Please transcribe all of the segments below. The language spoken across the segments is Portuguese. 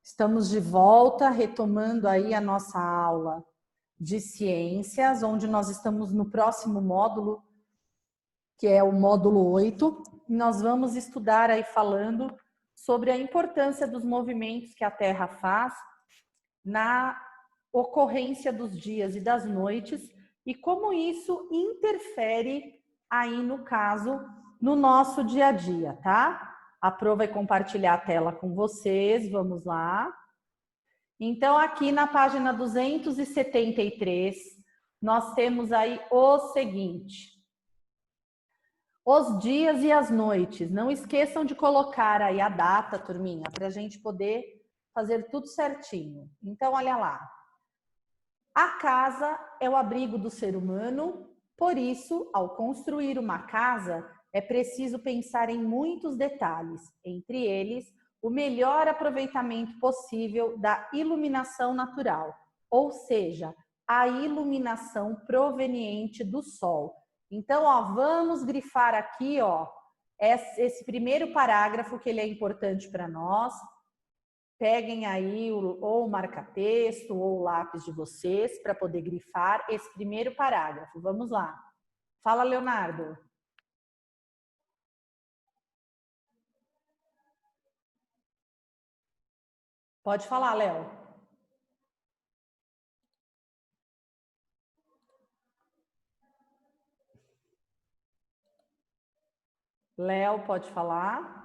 Estamos de volta, retomando aí a nossa aula de ciências, onde nós estamos no próximo módulo, que é o módulo 8. Nós vamos estudar aí falando sobre a importância dos movimentos que a Terra faz na ocorrência dos dias e das noites e como isso interfere aí no caso, no nosso dia a dia, tá? A Pro vai compartilhar a tela com vocês, vamos lá. Então, aqui na página 273, nós temos aí o seguinte. Os dias e as noites. Não esqueçam de colocar aí a data, turminha, para a gente poder fazer tudo certinho. Então, olha lá. A casa é o abrigo do ser humano, por isso, ao construir uma casa, é preciso pensar em muitos detalhes, entre eles, o melhor aproveitamento possível da iluminação natural, ou seja, a iluminação proveniente do sol. Então, ó, vamos grifar aqui, ó, esse primeiro parágrafo que ele é importante para nós. Peguem aí ou o marca-texto ou o lápis de vocês para poder grifar esse primeiro parágrafo. Vamos lá. Fala, Leonardo. Pode falar, Léo. Léo, pode falar.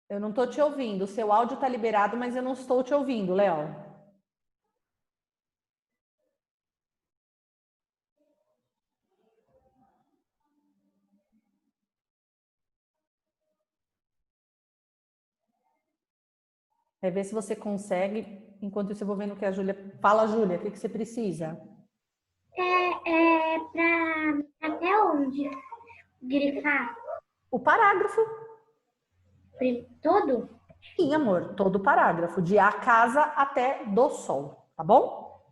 Eu não estou te ouvindo. O seu áudio está liberado, mas eu não estou te ouvindo, Léo. Vai ver se você consegue. Enquanto isso, eu vou vendo o que a Júlia... Fala, Júlia, o que você precisa? Até onde grifar? O parágrafo. Todo? Sim, amor, todo o parágrafo. De a casa até do sol, tá bom?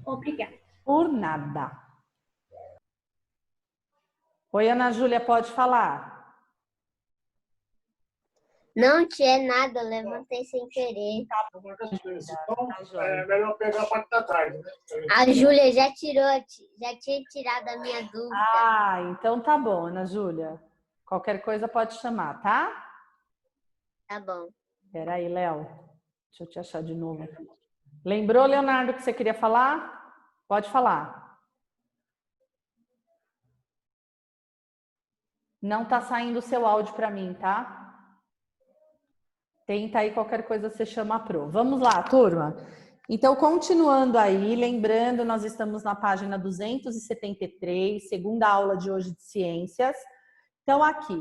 Obrigada. Por nada. Oi, Ana Júlia, pode falar? Não tinha nada, levantei sem querer. Então, é melhor pegar a parte da tarde, né? A Júlia já tinha tirado a minha dúvida. Ah, então tá bom, Ana Júlia. Qualquer coisa pode chamar, tá? Tá bom. Espera aí, Léo. Deixa eu te achar de novo. Lembrou, Leonardo, que você queria falar? Pode falar. Não tá saindo o seu áudio para mim, tá? Tenta aí, qualquer coisa você chama a Pro. Vamos lá, turma. Então, continuando aí, lembrando, nós estamos na página 273, segunda aula de hoje de ciências. Então, aqui,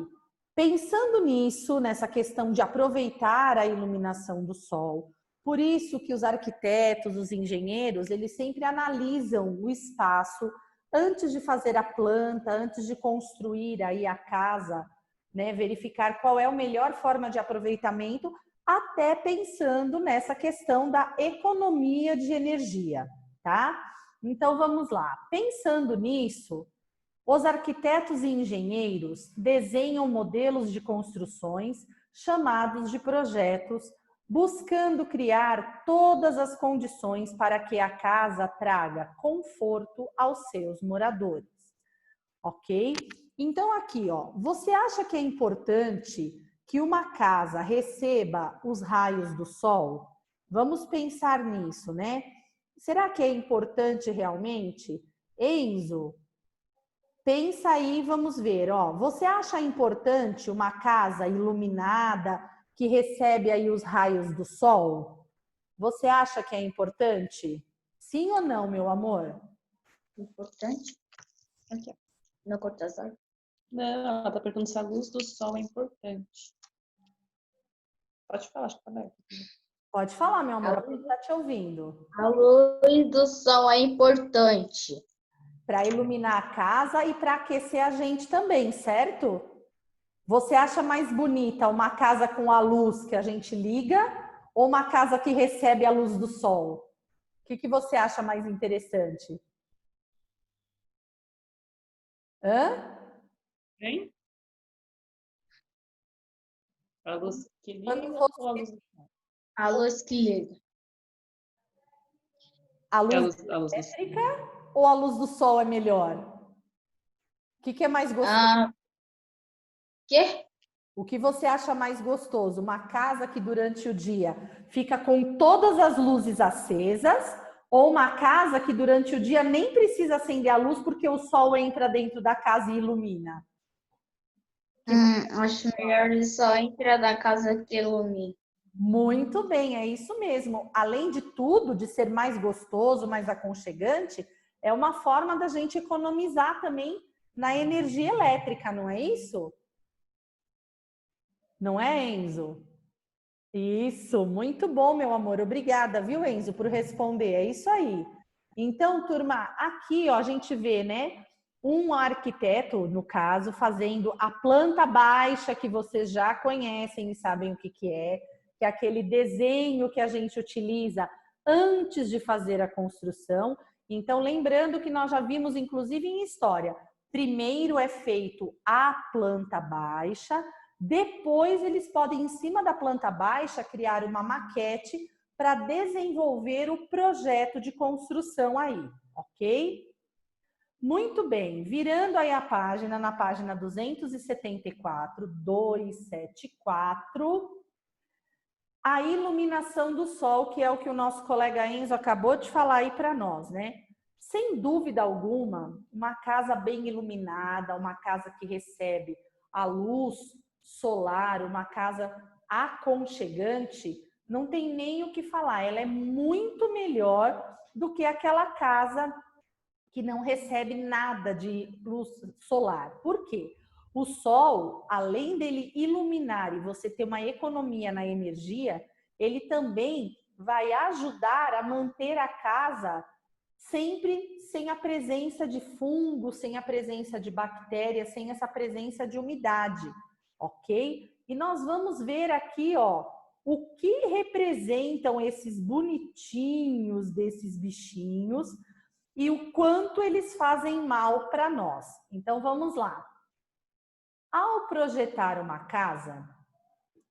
pensando nisso, nessa questão de aproveitar a iluminação do sol, por isso que os arquitetos, os engenheiros, eles sempre analisam o espaço antes de fazer a planta, antes de construir aí a casa, né, verificar qual é a melhor forma de aproveitamento, até pensando nessa questão da economia de energia, tá? Então, vamos lá. Pensando nisso, os arquitetos e engenheiros desenham modelos de construções chamados de projetos, buscando criar todas as condições para que a casa traga conforto aos seus moradores. Ok? Então, aqui, ó, você acha que é importante que uma casa receba os raios do sol? Vamos pensar nisso, né? Será que é importante realmente? Enzo, pensa aí, vamos ver, ó. Você acha importante uma casa iluminada que recebe aí os raios do sol? Você acha que é importante? Sim ou não, meu amor? Importante? Aqui, ó. No Cortázar. Não, ela tá perguntando se a luz do sol é importante. Pode falar, acho que tá aberto. Pode falar, meu amor, a gente tá te ouvindo. A luz do sol é importante. Para iluminar a casa e para aquecer a gente também, certo? Você acha mais bonita uma casa com a luz que a gente liga ou uma casa que recebe a luz do sol? O que você acha mais interessante? Hã? Hein? A luz que liga Quando ou a você... luz do sol? A luz que liga. A É luz a luz do sol. elétrica ou a luz do sol é melhor? O que é mais gostoso? Ah, quê? O que você acha mais gostoso? Uma casa que durante o dia fica com todas as luzes acesas ou uma casa que durante o dia nem precisa acender a luz porque o sol entra dentro da casa e ilumina? Acho melhor ele só entrar da casa que ilumina. Muito bem, é isso mesmo. Além de tudo, de ser mais gostoso, mais aconchegante, é uma forma da gente economizar também na energia elétrica, não é isso? Não é, Enzo? Isso, muito bom, meu amor. Obrigada, viu, Enzo, por responder. É isso aí. Então, turma, aqui ó, a gente vê, né, um arquiteto, no caso, fazendo a planta baixa que vocês já conhecem e sabem o que é aquele desenho que a gente utiliza antes de fazer a construção. Então, lembrando que nós já vimos, inclusive em história, primeiro é feito a planta baixa, depois eles podem, em cima da planta baixa, criar uma maquete para desenvolver o projeto de construção aí, ok? Muito bem, virando aí a página, na página 274, a iluminação do sol, que é o que o nosso colega Enzo acabou de falar aí para nós, né? Sem dúvida alguma, uma casa bem iluminada, uma casa que recebe a luz solar, uma casa aconchegante, não tem nem o que falar. Ela é muito melhor do que aquela casa que não recebe nada de luz solar. Por quê? O sol, além dele iluminar e você ter uma economia na energia, ele também vai ajudar a manter a casa sempre sem a presença de fungo, sem a presença de bactérias, sem essa presença de umidade, ok? E nós vamos ver aqui, ó, o que representam esses bonitinhos desses bichinhos e o quanto eles fazem mal para nós. Então, vamos lá. Ao projetar uma casa,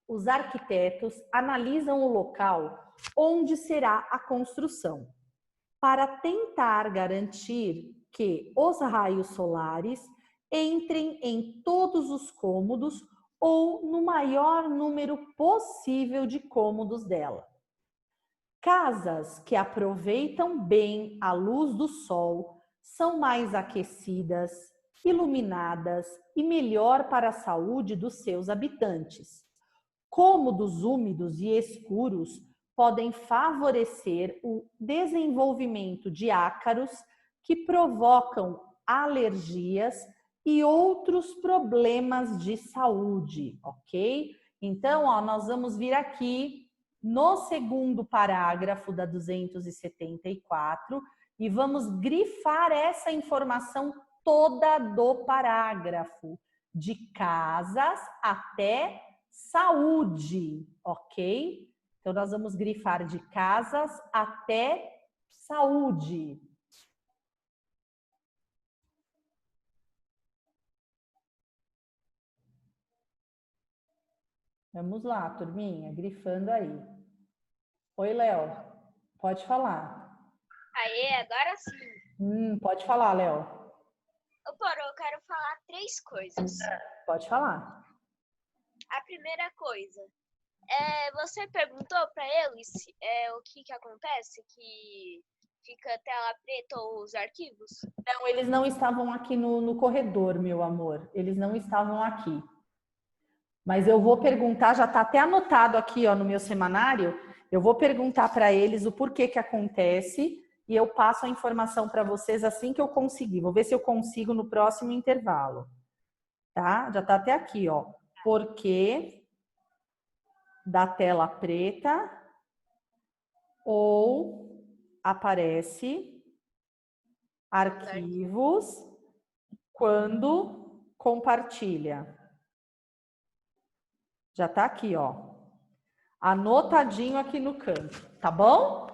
os arquitetos analisam o local onde será a construção, para tentar garantir que os raios solares entrem em todos os cômodos ou no maior número possível de cômodos dela. Casas que aproveitam bem a luz do sol são mais aquecidas, iluminadas e melhor para a saúde dos seus habitantes. Cômodos úmidos e escuros podem favorecer o desenvolvimento de ácaros que provocam alergias e outros problemas de saúde, ok? Então, ó, nós vamos vir aqui no segundo parágrafo da 274 e vamos grifar essa informação toda do parágrafo, de casas até saúde, ok? Então, nós vamos grifar de casas até saúde. Vamos lá, turminha, grifando aí. Oi, Léo, pode falar. Aê, agora sim. Pode falar, Léo. Ô, Porô, eu quero falar 3 coisas. Pode falar. A primeira coisa, você perguntou para eles o que acontece, que fica tela preta ou os arquivos? Não, eles não estavam aqui no corredor, meu amor. Eles não estavam aqui. Mas eu vou perguntar, já está até anotado aqui ó, no meu semanário, eu vou perguntar para eles o porquê que acontece e eu passo a informação para vocês assim que eu conseguir. Vou ver se eu consigo no próximo intervalo. Tá? Já está até aqui, ó. Porquê da tela preta ou aparece arquivos quando compartilha. Já tá aqui, ó. Anotadinho aqui no canto, tá bom?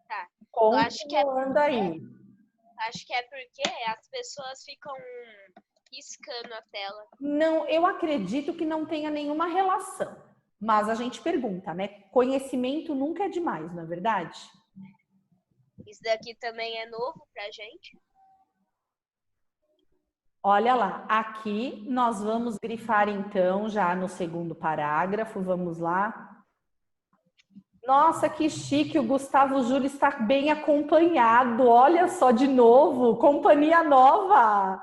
Tá. Continuando aí. Acho que é porque as pessoas ficam piscando a tela. Não, eu acredito que não tenha nenhuma relação. Mas a gente pergunta, né? Conhecimento nunca é demais, não é verdade? Isso daqui também é novo pra gente. Olha lá, aqui nós vamos grifar então já no segundo parágrafo, vamos lá. Nossa, que chique, o Gustavo Júlio está bem acompanhado, olha só de novo, companhia nova.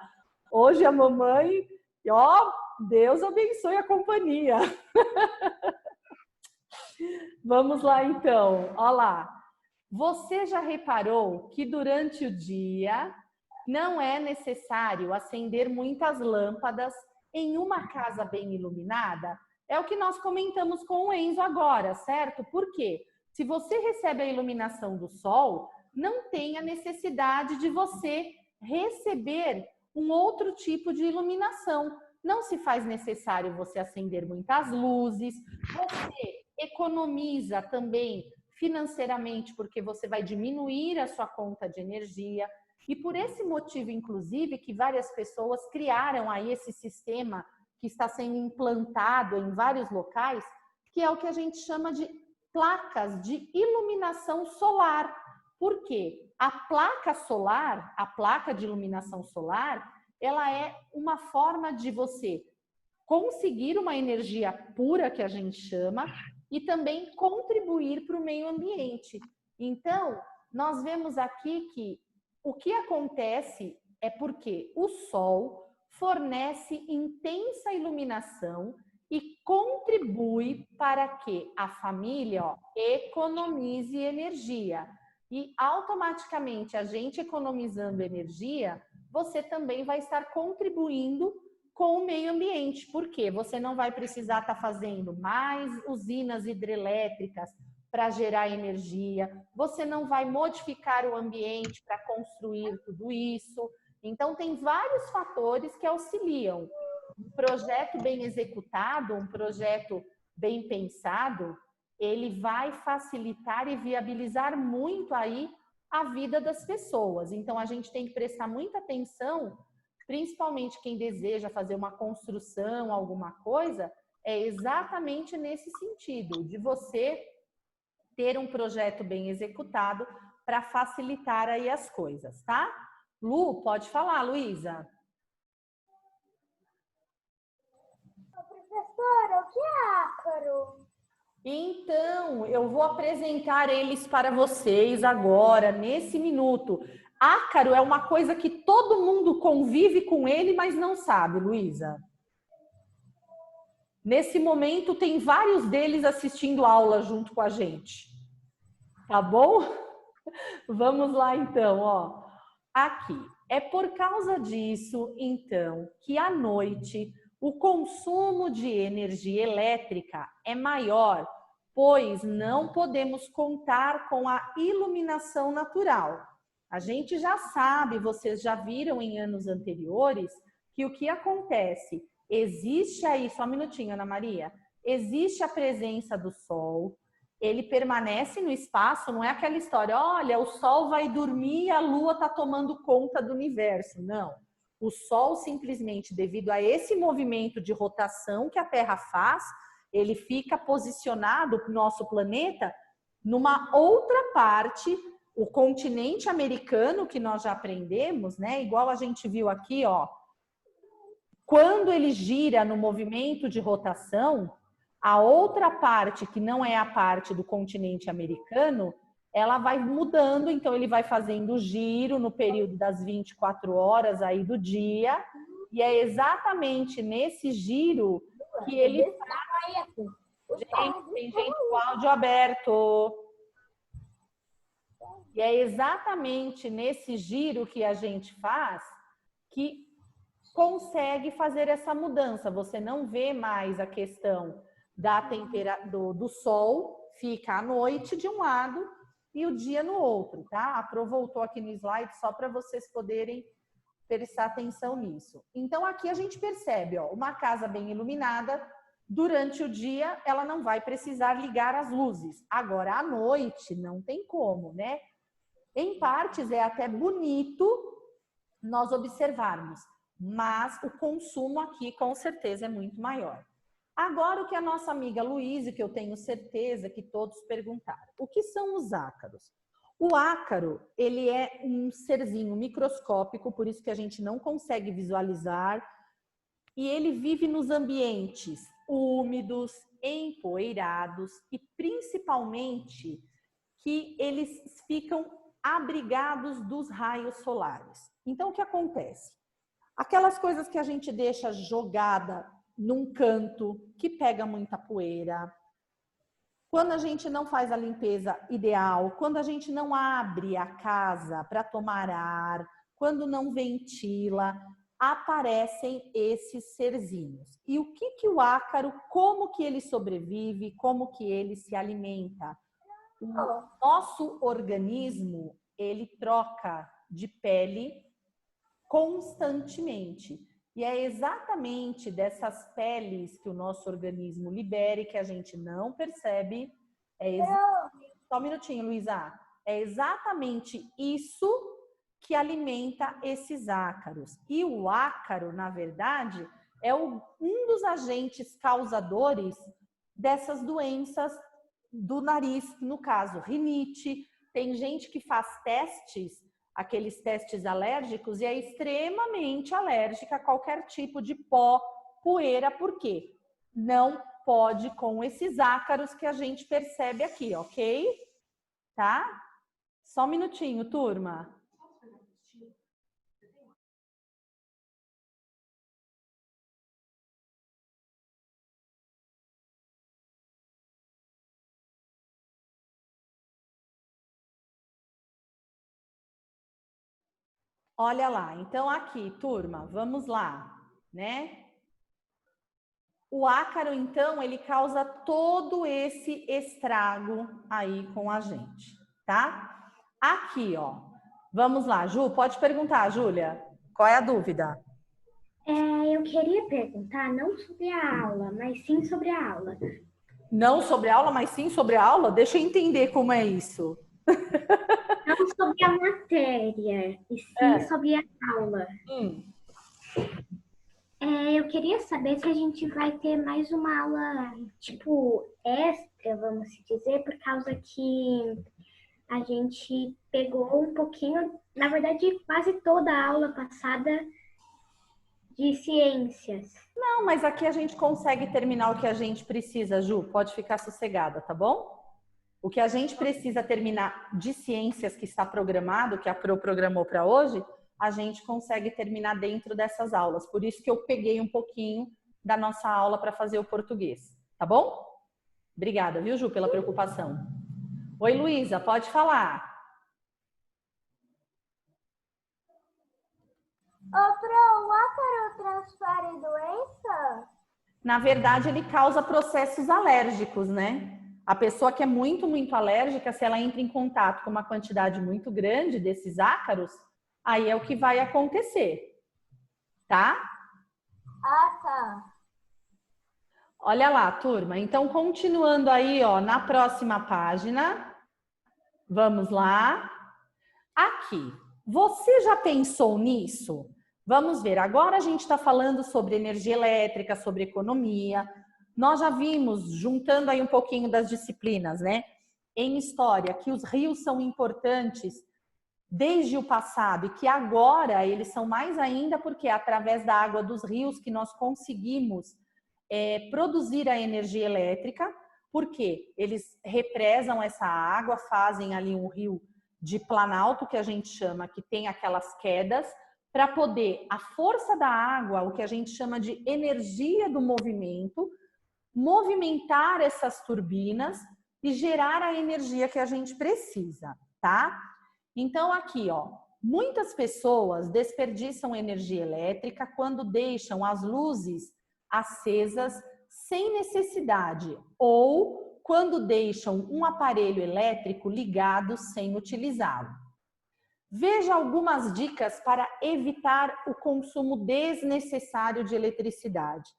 Hoje a mamãe, ó, Deus abençoe a companhia. Vamos lá então, olha lá. Você já reparou que durante o dia não é necessário acender muitas lâmpadas em uma casa bem iluminada? É o que nós comentamos com o Enzo agora, certo? Por quê? Se você recebe a iluminação do sol, não tem a necessidade de você receber um outro tipo de iluminação. Não se faz necessário você acender muitas luzes, você economiza também financeiramente, porque você vai diminuir a sua conta de energia. E por esse motivo, inclusive, que várias pessoas criaram aí esse sistema que está sendo implantado em vários locais, que é o que a gente chama de placas de iluminação solar. Por quê? A placa solar, a placa de iluminação solar, ela é uma forma de você conseguir uma energia pura, que a gente chama, e também contribuir para o meio ambiente. Então, nós vemos aqui que o que acontece é porque o sol fornece intensa iluminação e contribui para que a família economize energia. E automaticamente, a gente economizando energia, você também vai estar contribuindo com o meio ambiente. Por quê? Você não vai precisar estar fazendo mais usinas hidrelétricas para gerar energia, você não vai modificar o ambiente para construir tudo isso. Então, tem vários fatores que auxiliam. Um projeto bem executado, um projeto bem pensado, ele vai facilitar e viabilizar muito aí a vida das pessoas. Então, a gente tem que prestar muita atenção, principalmente quem deseja fazer uma construção, alguma coisa, é exatamente nesse sentido, de você ter um projeto bem executado para facilitar aí as coisas, tá? Lu, pode falar, Luísa. Professora, o que é ácaro? Então, eu vou apresentar eles para vocês agora, nesse minuto. Ácaro é uma coisa que todo mundo convive com ele, mas não sabe, Luísa. Nesse momento, tem vários deles assistindo aula junto com a gente. Tá bom? Vamos lá, então, ó. Aqui. É por causa disso, então, que à noite o consumo de energia elétrica é maior, pois não podemos contar com a iluminação natural. A gente já sabe, vocês já viram em anos anteriores, que o que acontece? Existe aí, só um minutinho, Ana Maria, existe a presença do sol, ele permanece no espaço, não é aquela história, olha, o sol vai dormir e a lua está tomando conta do universo. Não. O sol simplesmente, devido a esse movimento de rotação que a Terra faz, ele fica posicionado, o nosso planeta, numa outra parte, o continente americano, que nós já aprendemos, né? Igual a gente viu aqui, ó. Quando ele gira no movimento de rotação, a outra parte, que não é a parte do continente americano, ela vai mudando, então ele vai fazendo o giro no período das 24 horas aí do dia, e é exatamente nesse giro que ele faz. Gente, tem gente com o áudio aberto. E é exatamente nesse giro que a gente faz que consegue fazer essa mudança. Você não vê mais a questão da temperatura do sol, fica à noite de um lado e o dia no outro, tá? A Pro voltou aqui no slide só para vocês poderem prestar atenção nisso. Então aqui a gente percebe, ó, uma casa bem iluminada, durante o dia ela não vai precisar ligar as luzes. Agora à noite não tem como, né? Em partes é até bonito nós observarmos, mas o consumo aqui com certeza é muito maior. Agora o que a nossa amiga Luísa, que eu tenho certeza que todos perguntaram. O que são os ácaros? O ácaro, ele é um serzinho microscópico, por isso que a gente não consegue visualizar, e ele vive nos ambientes úmidos, empoeirados e principalmente que eles ficam abrigados dos raios solares. Então, o que acontece? Aquelas coisas que a gente deixa jogada num canto, que pega muita poeira, quando a gente não faz a limpeza ideal, quando a gente não abre a casa para tomar ar, quando não ventila, aparecem esses serzinhos. E o que o ácaro, como que ele sobrevive, como que ele se alimenta? O nosso organismo, ele troca de pele constantemente. E é exatamente dessas peles que o nosso organismo libera e que a gente não percebe. Só um minutinho, Luísa. É exatamente isso que alimenta esses ácaros. E o ácaro, na verdade, é um dos agentes causadores dessas doenças do nariz, no caso, rinite. Tem gente que faz testes, aqueles testes alérgicos, e é extremamente alérgica a qualquer tipo de pó, poeira, por quê? Não pode com esses ácaros que a gente percebe aqui, ok? Tá? Só um minutinho, turma. Olha lá, então aqui, turma, vamos lá, né? O ácaro, então, ele causa todo esse estrago aí com a gente, tá? Aqui, ó, vamos lá, Ju, pode perguntar, Júlia, qual é a dúvida? Eu queria perguntar não sobre a aula, mas sim sobre a aula. Não sobre a aula, mas sim sobre a aula? Deixa eu entender como é isso. Não sobre a matéria, e sim sobre a aula. Eu queria saber se a gente vai ter mais uma aula, tipo, extra, vamos dizer, por causa que a gente pegou um pouquinho, na verdade, quase toda a aula passada de ciências. Não, mas aqui a gente consegue terminar o que a gente precisa, Ju. Pode ficar sossegada, tá bom? O que a gente precisa terminar de ciências que está programado, que a Pro programou para hoje, a gente consegue terminar dentro dessas aulas. Por isso que eu peguei um pouquinho da nossa aula para fazer o português, tá bom? Obrigada, viu, Ju, pela preocupação. Oi, Luísa, pode falar. Pro, o ácaro transfere doença? Na verdade, ele causa processos alérgicos, né? A pessoa que é muito, muito alérgica, se ela entra em contato com uma quantidade muito grande desses ácaros, aí é o que vai acontecer, tá? Ah, tá. Olha lá, turma. Então, continuando aí, ó, na próxima página. Vamos lá. Aqui. Você já pensou nisso? Vamos ver. Agora a gente está falando sobre energia elétrica, sobre economia. Nós já vimos, juntando aí um pouquinho das disciplinas, né? Em história, que os rios são importantes desde o passado e que agora eles são mais ainda porque é através da água dos rios que nós conseguimos produzir a energia elétrica, porque eles represam essa água, fazem ali um rio de planalto, que a gente chama, que tem aquelas quedas, para poder a força da água, o que a gente chama de energia do movimento, movimentar essas turbinas e gerar a energia que a gente precisa, tá? Então aqui, ó, muitas pessoas desperdiçam energia elétrica quando deixam as luzes acesas sem necessidade ou quando deixam um aparelho elétrico ligado sem utilizá-lo. Veja algumas dicas para evitar o consumo desnecessário de eletricidade.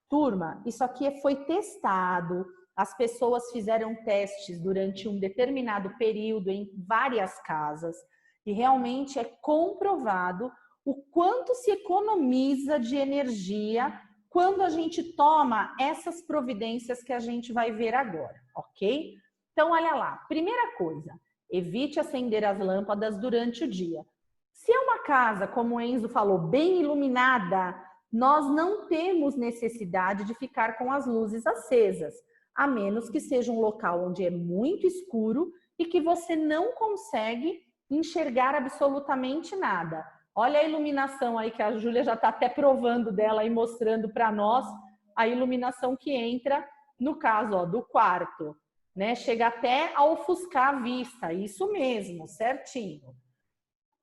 Turma, isso aqui foi testado, as pessoas fizeram testes durante um determinado período em várias casas e realmente é comprovado o quanto se economiza de energia quando a gente toma essas providências que a gente vai ver agora, ok? Então, olha lá. Primeira coisa, evite acender as lâmpadas durante o dia. Se é uma casa, como o Enzo falou, bem iluminada, nós não temos necessidade de ficar com as luzes acesas, a menos que seja um local onde é muito escuro e que você não consegue enxergar absolutamente nada. Olha a iluminação aí que a Júlia já está até provando dela e mostrando para nós a iluminação que entra no caso ó, do quarto, né? Chega até a ofuscar a vista, isso mesmo, certinho.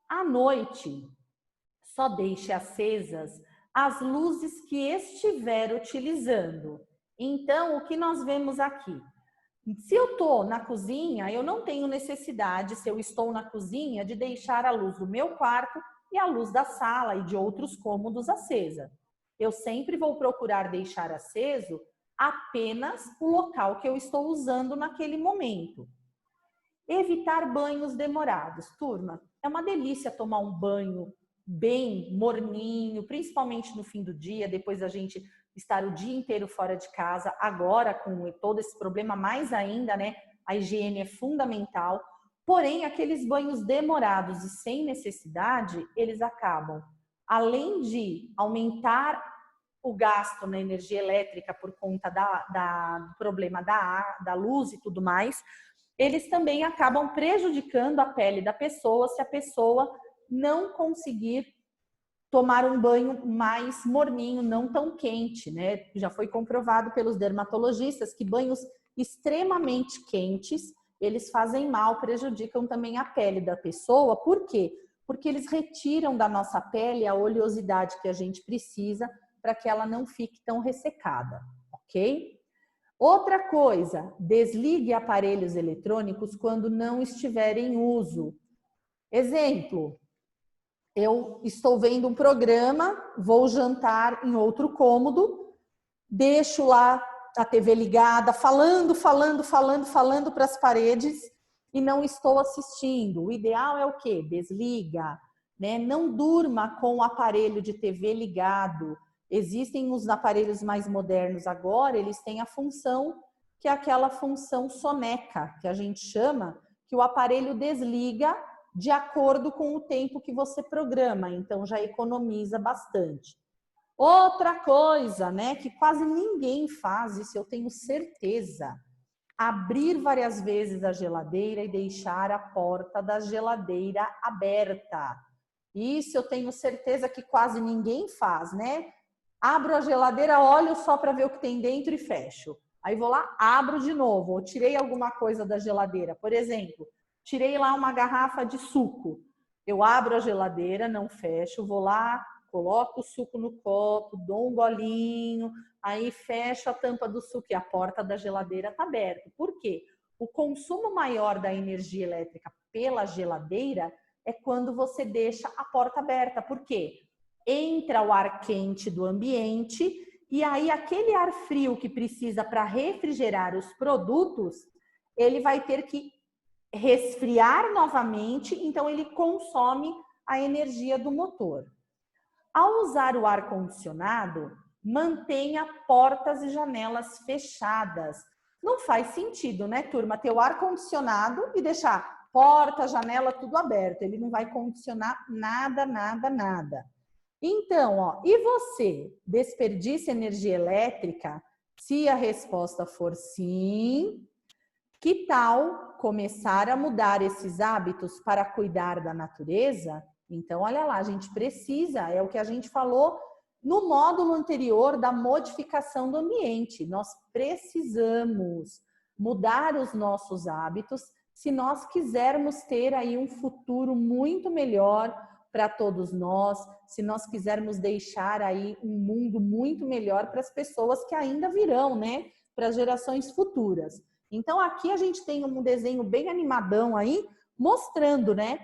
À noite, só deixe acesas as luzes que estiver utilizando. Então, o que nós vemos aqui? Se eu estou na cozinha, eu não tenho necessidade, se eu estou na cozinha, de deixar a luz do meu quarto e a luz da sala e de outros cômodos acesa. Eu sempre vou procurar deixar aceso apenas o local que eu estou usando naquele momento. Evitar banhos demorados. Turma, é uma delícia tomar um banho bem morninho, principalmente no fim do dia, depois da gente estar o dia inteiro fora de casa. Agora, com todo esse problema, mais ainda, né? A higiene é fundamental. Porém, aqueles banhos demorados e sem necessidade, eles acabam, além de aumentar o gasto na energia elétrica por conta do problema da luz e tudo mais, eles também acabam prejudicando a pele da pessoa se a pessoa não conseguir tomar um banho mais morninho, não tão quente, né? Já foi comprovado pelos dermatologistas que banhos extremamente quentes, eles fazem mal, prejudicam também a pele da pessoa. Por quê? Porque eles retiram da nossa pele a oleosidade que a gente precisa para que ela não fique tão ressecada, ok? Outra coisa, desligue aparelhos eletrônicos quando não estiver em uso. Exemplo, eu estou vendo um programa, vou jantar em outro cômodo, deixo lá a TV ligada, falando para as paredes e não estou assistindo. O ideal é o quê? Desliga, né? Não durma com o aparelho de TV ligado. Existem os aparelhos mais modernos agora, eles têm a função, que é aquela função soneca, que a gente chama, que o aparelho desliga de acordo com o tempo que você programa, então já economiza bastante. Outra coisa, né, que quase ninguém faz, isso eu tenho certeza, abrir várias vezes a geladeira e deixar a porta da geladeira aberta. Isso eu tenho certeza que quase ninguém faz, né? Abro a geladeira, olho só para ver o que tem dentro e fecho. Aí vou lá, abro de novo, ou tirei alguma coisa da geladeira, por exemplo, tirei lá uma garrafa de suco. Eu abro a geladeira, não fecho, vou lá, coloco o suco no copo, dou um golinho, aí fecho a tampa do suco e a porta da geladeira está aberta. Por quê? O consumo maior da energia elétrica pela geladeira é quando você deixa a porta aberta. Por quê? Entra o ar quente do ambiente e aí aquele ar frio que precisa para refrigerar os produtos, ele vai ter que resfriar novamente, então ele consome a energia do motor. Ao usar o ar-condicionado, mantenha portas e janelas fechadas. Não faz sentido, né, turma, ter o ar-condicionado e deixar porta, janela, tudo aberto. Ele não vai condicionar nada, nada, nada. Então, ó, e você desperdiça energia elétrica? Se a resposta for sim, que tal começar a mudar esses hábitos para cuidar da natureza? Então, olha lá, a gente precisa, é o que a gente falou no módulo anterior da modificação do ambiente. Nós precisamos mudar os nossos hábitos se nós quisermos ter aí um futuro muito melhor para todos nós, se nós quisermos deixar aí um mundo muito melhor para as pessoas que ainda virão, né? Para as gerações futuras. Então, aqui a gente tem um desenho bem animadão aí, mostrando, né,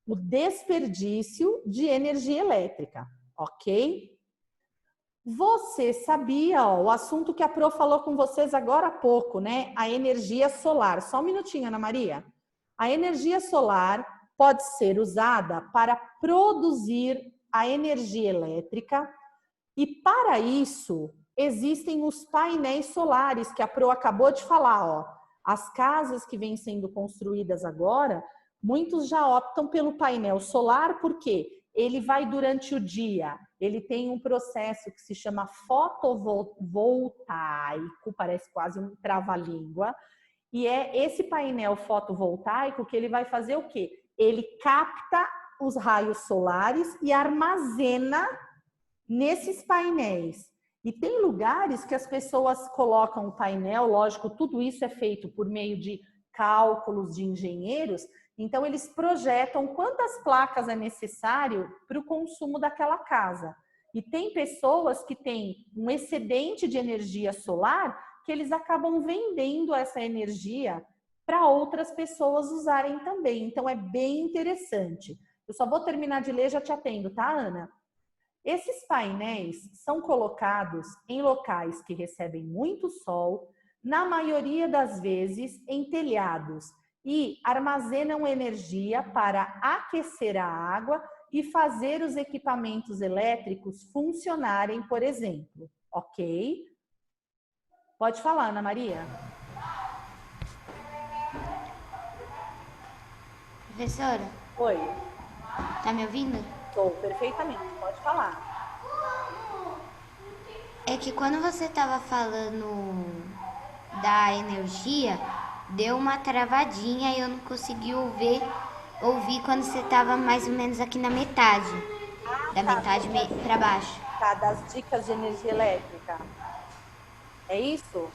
o desperdício de energia elétrica, ok? Você sabia, ó, o assunto que a Pro falou com vocês agora há pouco, né? A energia solar. Só um minutinho, Ana Maria. A energia solar pode ser usada para produzir a energia elétrica e, para isso, existem os painéis solares, que a Pro acabou de falar, ó. As casas que vêm sendo construídas agora, muitos já optam pelo painel solar, porque ele vai durante o dia, ele tem um processo que se chama fotovoltaico, parece quase um trava-língua, e é esse painel fotovoltaico que ele vai fazer o quê? Ele capta os raios solares e armazena nesses painéis. E tem lugares que as pessoas colocam o painel, lógico, tudo isso é feito por meio de cálculos de engenheiros, então eles projetam quantas placas é necessário para o consumo daquela casa. E tem pessoas que têm um excedente de energia solar que eles acabam vendendo essa energia para outras pessoas usarem também. Então é bem interessante. Eu só vou terminar de ler, já te atendo, tá, Ana? Esses painéis são colocados em locais que recebem muito sol, na maioria das vezes em telhados, e armazenam energia para aquecer a água e fazer os equipamentos elétricos funcionarem, por exemplo. Ok? Pode falar, Ana Maria. Professora, Oi. tá me ouvindo? Estou perfeitamente, pode falar. É que quando você tava falando da energia, deu uma travadinha e eu não consegui ouvir quando você tava mais ou menos aqui na metade. Da metade pra baixo. Tá, das dicas de energia elétrica. É isso?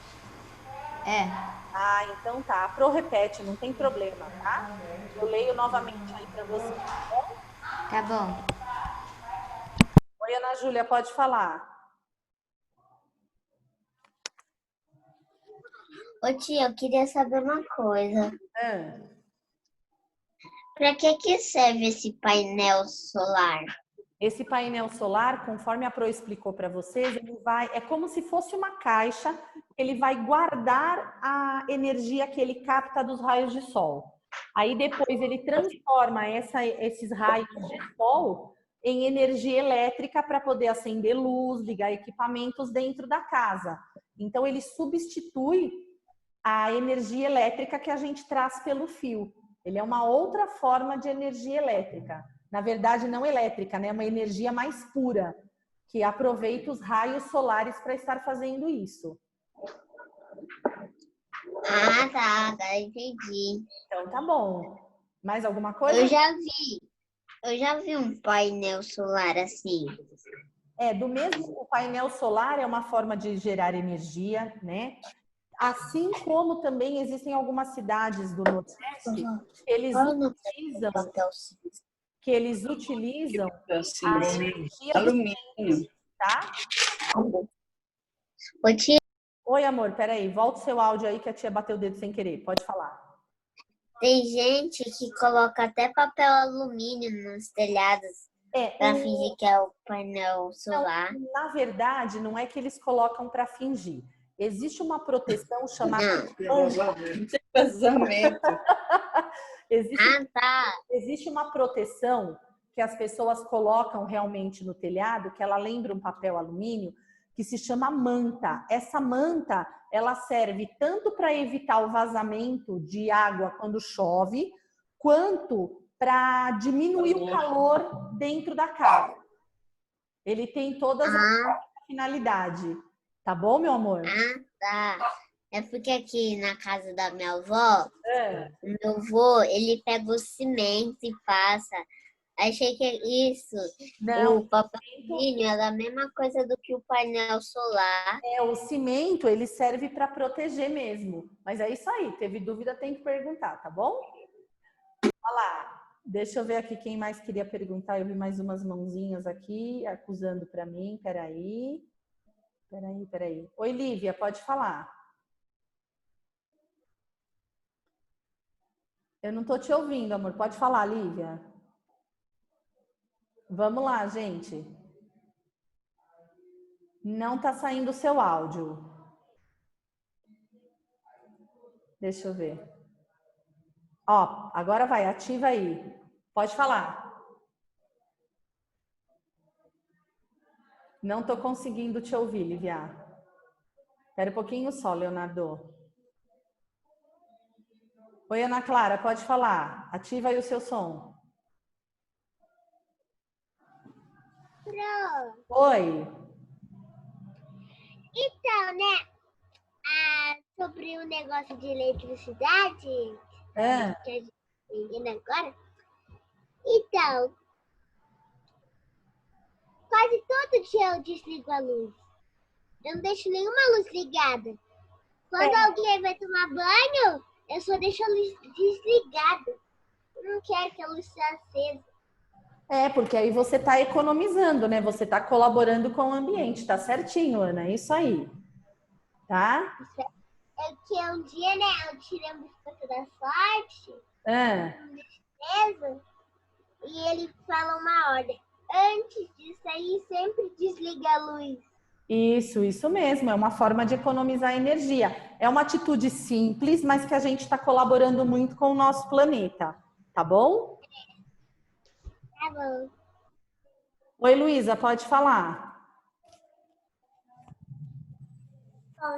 É, Ah, então tá. A Pro repete, não tem problema, tá? Eu leio novamente aí para você, tá bom? tá bom. Oi, Ana Júlia, pode falar. Ô tia, eu queria saber uma coisa. Para que serve esse painel solar? Esse painel solar, conforme a Pro explicou para vocês, ele vai, é como se fosse uma caixa, ele vai guardar a energia que ele capta dos raios de sol. Aí depois ele transforma esses raios de sol em energia elétrica para poder acender luz, ligar equipamentos dentro da casa. Então ele substitui a energia elétrica que a gente traz pelo fio. Ele é uma outra forma de energia elétrica. Na verdade, não elétrica, né? É uma energia mais pura, que aproveita os raios solares para estar fazendo isso. Ah, tá, entendi. Então tá bom. Mais alguma coisa? Eu já vi um painel solar assim. Do mesmo, o painel solar é uma forma de gerar energia, né? Assim como também existem algumas cidades do Nordeste que eles utilizam a energia alumínio, tá? Ô tia, Oi, amor, peraí, volta o seu áudio aí que a tia bateu o dedo sem querer, pode falar. tem gente que coloca até papel alumínio nos telhados para fingir que é o painel solar. Não, na verdade, não é que eles colocam para fingir. Existe uma proteção chamada Casamento. Existe uma proteção que as pessoas colocam realmente no telhado, que ela lembra um papel alumínio, que se chama manta. Essa manta, ela serve tanto para evitar o vazamento de água quando chove, quanto para diminuir o calor dentro da casa. Ele tem todas as finalidades. Tá bom, meu amor? Ah, tá. É porque aqui na casa da minha avó, o meu avô, ele pega o cimento e passa. Achei que isso, Não, o papel alumínio era a mesma coisa do que o painel solar. o cimento, ele serve para proteger mesmo. Mas é isso aí, teve dúvida, tem que perguntar, tá bom? Olha lá, deixa eu ver aqui quem mais queria perguntar. Eu vi mais umas mãozinhas aqui, acusando para mim. Peraí. Oi, Lívia, pode falar. Eu não tô te ouvindo, amor. Pode falar, Lívia. Vamos lá, gente. Não tá saindo o seu áudio. Deixa eu ver. Ó, agora vai, ativa aí. Pode falar. Não estou conseguindo te ouvir, Lívia. Espera um pouquinho só, Leonardo. Oi, Ana Clara, pode falar. Ativa aí o seu som. Oi. Então, né? Sobre o negócio de eletricidade, que a gente tá entendendo agora. Então, quase todo dia eu desligo a luz. Eu não deixo nenhuma luz ligada. Quando alguém vai tomar banho, eu só deixo a luz desligada. Eu não quero que a luz seja acesa. Porque aí você está economizando, né? Você está colaborando com o ambiente, tá certinho, Ana, é isso aí. Tá? É que um dia, né, eu tirei um biscoito da sorte, e ele fala uma ordem. Antes de sair, sempre desliga a luz. Isso mesmo, é uma forma de economizar energia. É uma atitude simples, mas que a gente está colaborando muito com o nosso planeta, tá bom? Tá bom. Oi, Luísa, pode falar.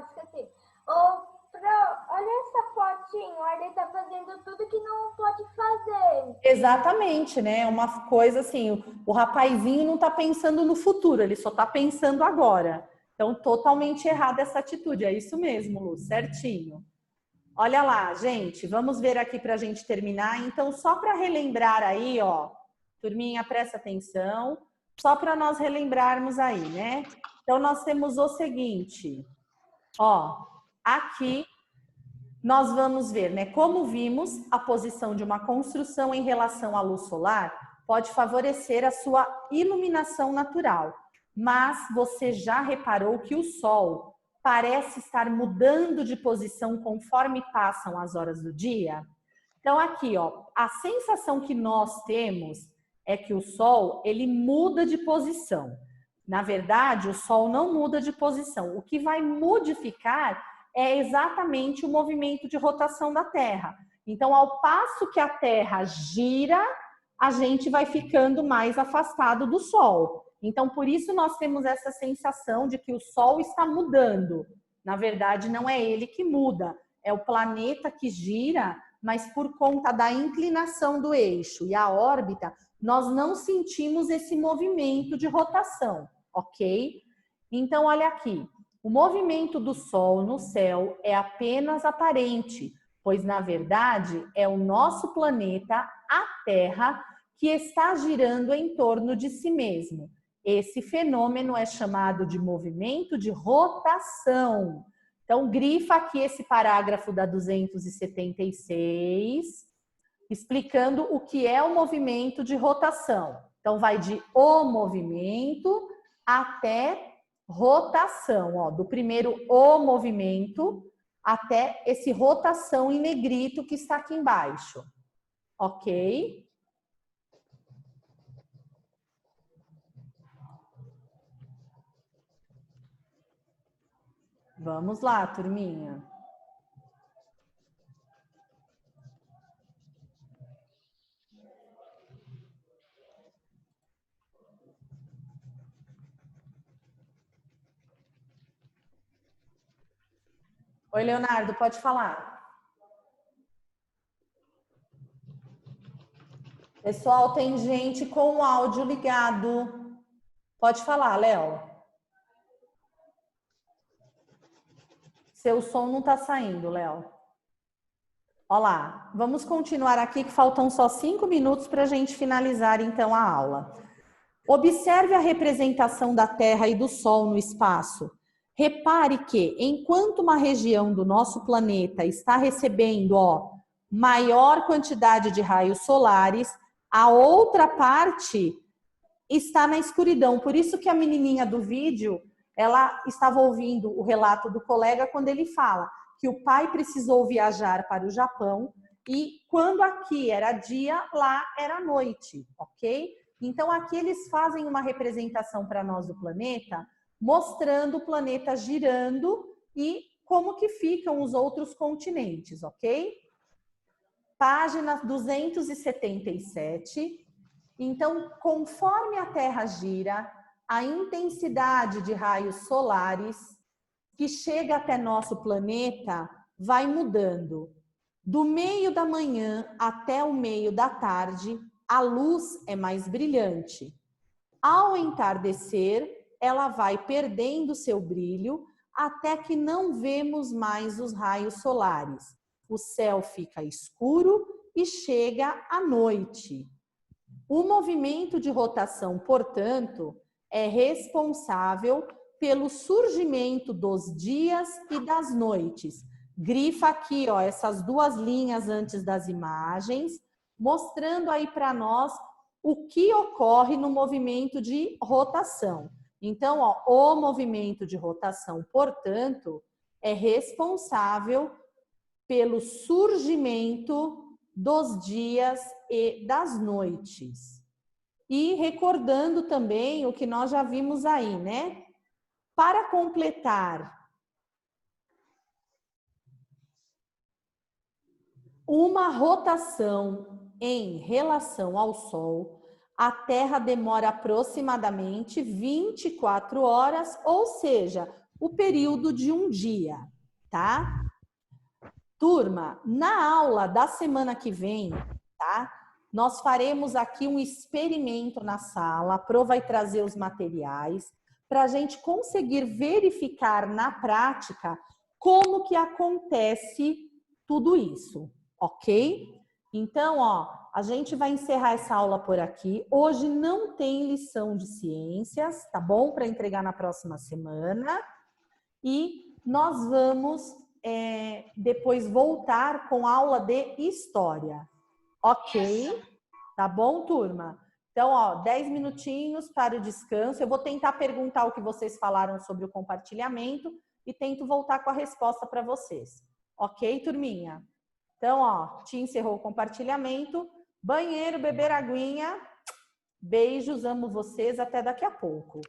Esqueci. Olha essa fotinho, ele tá fazendo tudo que não pode fazer. Exatamente, né? Uma coisa assim, o rapazinho não tá pensando no futuro, ele só tá pensando agora. Então, totalmente errada essa atitude. É isso mesmo, Lu, certinho. Olha lá, gente, vamos ver aqui pra gente terminar. Então, só para relembrar aí, ó, turminha, presta atenção, só para nós relembrarmos aí, né? Então, nós temos o seguinte, ó, aqui nós vamos ver, né? Como vimos, a posição de uma construção em relação à luz solar pode favorecer a sua iluminação natural. Mas você já reparou que o Sol parece estar mudando de posição conforme passam as horas do dia? Então aqui, ó, a sensação que nós temos é que o Sol, ele muda de posição. Na verdade, o Sol não muda de posição. O que vai modificar é exatamente o movimento de rotação da Terra. Então, ao passo que a Terra gira, a gente vai ficando mais afastado do Sol. Então, por isso nós temos essa sensação de que o Sol está mudando. Na verdade, não é ele que muda, é o planeta que gira, mas por conta da inclinação do eixo e a órbita, nós não sentimos esse movimento de rotação, ok? Então, olha aqui. O movimento do Sol no céu é apenas aparente, pois, na verdade, é o nosso planeta, a Terra, que está girando em torno de si mesmo. Esse fenômeno é chamado de movimento de rotação. Então, grifa aqui esse parágrafo da 276, explicando o que é o movimento de rotação. Então, vai de o movimento até rotação, ó, do primeiro o movimento até esse rotação em negrito que está aqui embaixo, ok? Vamos lá, turminha. Oi, Leonardo, pode falar. Pessoal, tem gente com o áudio ligado. Pode falar, Léo. Seu som não está saindo, Léo. Olha lá, vamos continuar aqui que faltam só 5 minutos para a gente finalizar então a aula. Observe a representação da Terra e do Sol no espaço. Repare que, enquanto uma região do nosso planeta está recebendo, ó, maior quantidade de raios solares, a outra parte está na escuridão. Por isso que a menininha do vídeo, ela estava ouvindo o relato do colega quando ele fala que o pai precisou viajar para o Japão e quando aqui era dia, lá era noite, ok? Então aqui eles fazem uma representação para nós do planeta, mostrando o planeta girando e como que ficam os outros continentes, ok? Página 277. Então, conforme a Terra gira, a intensidade de raios solares que chega até nosso planeta vai mudando. Do meio da manhã até o meio da tarde, a luz é mais brilhante. Ao entardecer, ela vai perdendo seu brilho até que não vemos mais os raios solares. O céu fica escuro e chega à noite. O movimento de rotação, portanto, é responsável pelo surgimento dos dias e das noites. Grifa aqui, ó, essas duas linhas antes das imagens, mostrando aí para nós o que ocorre no movimento de rotação. Então, ó, o movimento de rotação, portanto, é responsável pelo surgimento dos dias e das noites. E recordando também o que nós já vimos aí, né? Para completar uma rotação em relação ao Sol, a Terra demora aproximadamente 24 horas, ou seja, o período de um dia, tá? Turma, na aula da semana que vem, tá? Nós faremos aqui um experimento na sala, a Pro vai trazer os materiais, para a gente conseguir verificar na prática como que acontece tudo isso, ok? Então, ó, a gente vai encerrar essa aula por aqui. Hoje não tem lição de ciências, tá bom? Para entregar na próxima semana. E nós vamos depois voltar com aula de história. Ok? Tá bom, turma? Então, ó, 10 minutinhos para o descanso. Eu vou tentar perguntar o que vocês falaram sobre o compartilhamento e tento voltar com a resposta para vocês. Ok, turminha? Então, ó, te encerrou o compartilhamento. Banheiro, beber aguinha. Beijos, amo vocês. Até daqui a pouco.